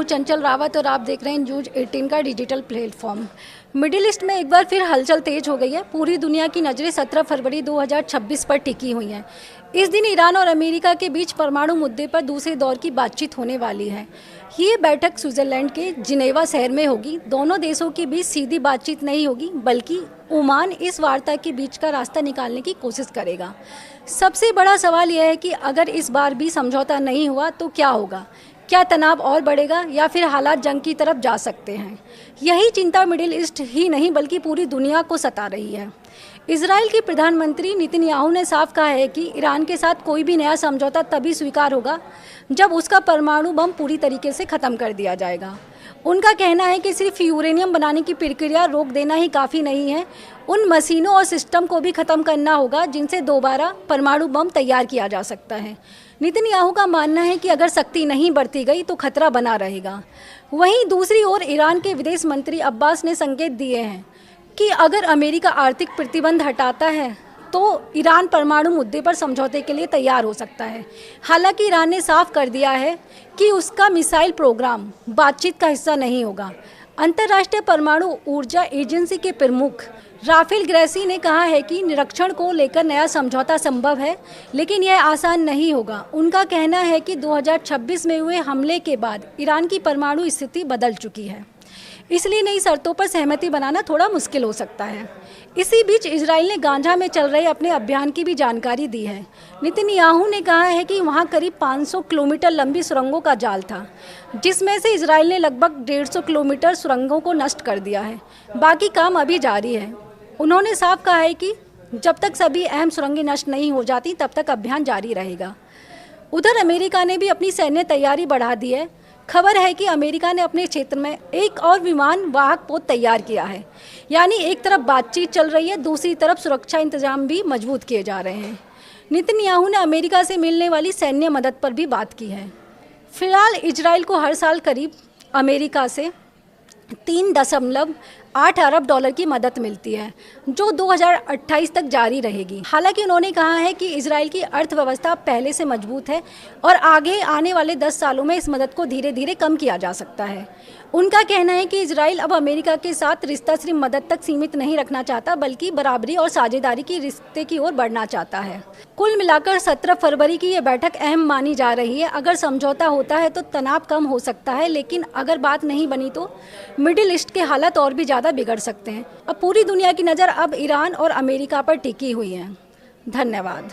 चंचल रावत और आप देख रहे हैं न्यूज 18 का डिजिटल प्लेटफॉर्म। मिडिल ईस्ट में एक बार फिर हलचल तेज हो गई है। पूरी दुनिया की नज़रें 17 फरवरी 2026 पर टिकी हुई हैं। इस दिन ईरान और अमेरिका के बीच परमाणु मुद्दे पर दूसरे दौर की बातचीत होने वाली है। ये बैठक स्विट्जरलैंड के जिनेवा शहर में होगी। दोनों देशों के बीच सीधी बातचीत नहीं होगी, बल्कि ओमान इस वार्ता के बीच का रास्ता निकालने की कोशिश करेगा। सबसे बड़ा सवाल यह है कि अगर इस बार भी समझौता नहीं हुआ तो क्या होगा? क्या तनाव और बढ़ेगा या फिर हालात जंग की तरफ जा सकते हैं? यही चिंता मिडिल ईस्ट ही नहीं बल्कि पूरी दुनिया को सता रही है। इजराइल के प्रधानमंत्री नेतन्याहू ने साफ कहा है कि ईरान के साथ कोई भी नया समझौता तभी स्वीकार होगा जब उसका परमाणु बम पूरी तरीके से ख़त्म कर दिया जाएगा। उनका कहना है कि सिर्फ यूरेनियम बनाने की प्रक्रिया रोक देना ही काफ़ी नहीं है, उन मशीनों और सिस्टम को भी ख़त्म करना होगा जिनसे दोबारा परमाणु बम तैयार किया जा सकता है। नेतन्याहू का मानना है कि अगर सख्ती नहीं बरती गई तो खतरा बना रहेगा। वहीं दूसरी ओर ईरान के विदेश मंत्री अब्बास ने संकेत दिए हैं कि अगर अमेरिका आर्थिक प्रतिबंध हटाता है तो ईरान परमाणु मुद्दे पर समझौते के लिए तैयार हो सकता है। हालांकि ईरान ने साफ कर दिया है कि उसका मिसाइल प्रोग्राम बातचीत का हिस्सा नहीं होगा। अंतर्राष्ट्रीय परमाणु ऊर्जा एजेंसी के प्रमुख राफेल ग्रेसी ने कहा है कि निरीक्षण को लेकर नया समझौता संभव है, लेकिन यह आसान नहीं होगा। उनका कहना है कि 2026 में हुए हमले के बाद ईरान की परमाणु स्थिति बदल चुकी है, इसलिए नई शर्तों पर सहमति बनाना थोड़ा मुश्किल हो सकता है। इसी बीच इजराइल ने गाजा में चल रहे अपने अभियान की भी जानकारी दी है। नेतन्याहू ने कहा है कि वहां करीब 500 किलोमीटर लंबी सुरंगों का जाल था, जिसमें से इजराइल ने लगभग 150 किलोमीटर सुरंगों को नष्ट कर दिया है। बाकी काम अभी जारी है। उन्होंने साफ कहा है कि जब तक सभी अहम सुरंगें नष्ट नहीं हो जाती तब तक अभियान जारी रहेगा। उधर अमेरिका ने भी अपनी सैन्य तैयारी बढ़ा दी है। खबर है कि अमेरिका ने अपने क्षेत्र में एक और विमान वाहक पोत तैयार किया है। यानी एक तरफ बातचीत चल रही है, दूसरी तरफ सुरक्षा इंतजाम भी मजबूत किए जा रहे हैं। नेतन्याहू ने अमेरिका से मिलने वाली सैन्य मदद पर भी बात की है। फिलहाल इजराइल को हर साल करीब अमेरिका से 3.8 अरब डॉलर की मदद मिलती है, जो 2028 तक जारी रहेगी। हालांकि उन्होंने कहा है कि इजराइल की अर्थव्यवस्था पहले से मजबूत है और आगे आने वाले 10 सालों में इस मदद को धीरे धीरे कम किया जा सकता है। उनका कहना है कि इजराइल अब अमेरिका के साथ रिश्ता सिर्फ मदद तक सीमित नहीं रखना चाहता, बल्कि बराबरी और साझेदारी की रिश्ते की ओर बढ़ना चाहता है। कुल मिलाकर 17 फरवरी की ये बैठक अहम मानी जा रही है। अगर समझौता होता है तो तनाव कम हो सकता है, लेकिन अगर बात नहीं बनी तो मिडिल ईस्ट के हालात और भी ज़्यादा बिगड़ सकते हैं। अब पूरी दुनिया की नज़र अब ईरान और अमेरिका पर टिकी हुई है। धन्यवाद।